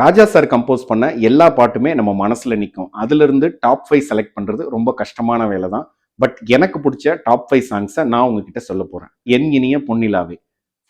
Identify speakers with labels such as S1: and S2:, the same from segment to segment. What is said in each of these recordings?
S1: ராஜா sir compose பண்ண எல்லா பாட்டுமே நம்ம மனசுல நிற்கும். அதுல இருந்து டாப் 5 செலக்ட் பண்றது ரொம்ப கஷ்டமான வேலை தான். பட் எனக்கு பிடிச்ச டாப் 5 சாங்ஸை நான் உங்ககிட்ட சொல்ல போறேன். என் இனிய பொன்னிலாவே,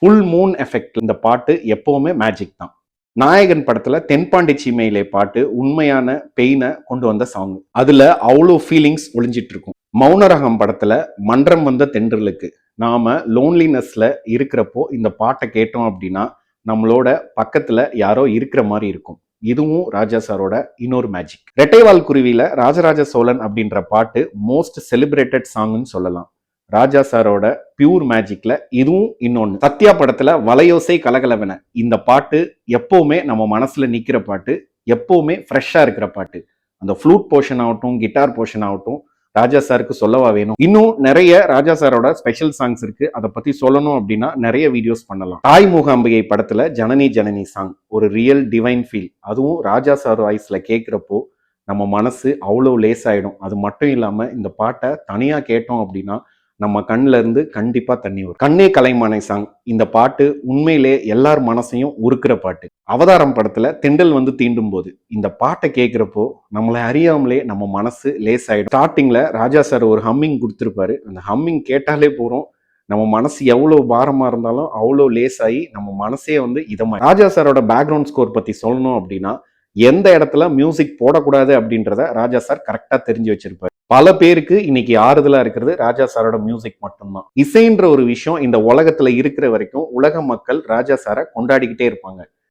S1: ஃபுல் மூன் எஃபெக்ட், இந்த பாட்டு எப்பவுமே மேஜிக் தான். நாயகன் படத்துல தென்பாண்டி சீமையிலே பாட்டு உண்மையான பெயினை கொண்டு வந்த சாங். அதுல அவ்வளோ ஃபீலிங்ஸ் ஒளிஞ்சிட்டு இருக்கும். மௌனரகம் படத்துல மன்றம் வந்த தென்றலுக்கு, நாம லோன்லினஸ்ல இருக்கிறப்போ இந்த பாட்டை கேட்டோம் அப்படின்னா நம்மளோட பக்கத்துல யாரோ இருக்கிற மாதிரி இருக்கும். இதுவும் ராஜா சாரோட இன்னொரு மேஜிக். ரெட்டைவால் குருவியில ராஜராஜ சோழன் அப்படின்ற பாட்டு மோஸ்ட் செலிப்ரேட்டட் சாங்னு சொல்லலாம். ராஜா சாரோட பியூர் மேஜிக்ல இதுவும் இன்னொன்னு. சத்யா படத்துல வலையோசை கலகலவென, இந்த பாட்டு எப்பவுமே நம்ம மனசுல நிக்கிற பாட்டு, எப்பவுமே ஃப்ரெஷ்ஷா இருக்கிற பாட்டு. அந்த ஃப்ளூட் போர்ஷன் ஆகட்டும், கிட்டார் போர்ஷன் ஆகட்டும், ராஜா சாருக்கு சொல்லவா வேணும். இன்னும் நிறைய ராஜா சாரோட ஸ்பெஷல் சாங்ஸ் இருக்கு. அதை பத்தி சொல்லணும் அப்படின்னா நிறைய வீடியோஸ் பண்ணலாம். தாய் மூகாம்பிகை படத்துல ஜனனி ஜனனி சாங் ஒரு ரியல் டிவைன் ஃபீல். அதுவும் ராஜா சார் வாய்ஸ்ல கேட்கிறப்போ நம்ம மனசு அவ்வளோ லேசாயிடும். அது மட்டும் இல்லாம இந்த பாட்டை தனியா கேட்டோம் அப்படின்னா நம்ம கண்ணுல இருந்து கண்டிப்பா தண்ணி வரும். கண்ணே கலைமானை சாங், இந்த பாட்டு உண்மையிலே எல்லார் மனசையும் உருக்குற பாட்டு. அவதாரம் படத்துல தெண்டல் வந்து தீண்டும் போது இந்த பாட்டை கேட்கிறப்போ நம்மளை அறியாமலே நம்ம மனசு லேசாயிடும். ஸ்டார்டிங்ல ராஜா சார் ஒரு ஹம்மிங் கொடுத்துருப்பாரு. அந்த ஹம்மிங் கேட்டாலே போறோம், நம்ம மனசு எவ்வளவு பாரமா இருந்தாலும் அவ்வளோ லேசாகி நம்ம மனசே வந்து இதமா. ராஜா சாரோட பேக்ரவுண்ட் ஸ்கோர் பத்தி சொல்லணும் அப்படின்னா எந்த இடத்துல மியூசிக் போடக்கூடாது அப்படின்றத ராஜா சார் கரெக்டா தெரிஞ்சு வச்சிருப்பாரு. பல பேருக்கு இன்னைக்கு ஆறுதலா இருக்கிறது ராஜா சாரோட மியூசிக் மட்டும்தான். இசைன்ற ஒரு விஷயம் இந்த உலகத்துல இருக்கிற வரைக்கும் உலக மக்கள் ராஜா சாரை கொண்டாடிக்கிட்டே இருப்பாங்க.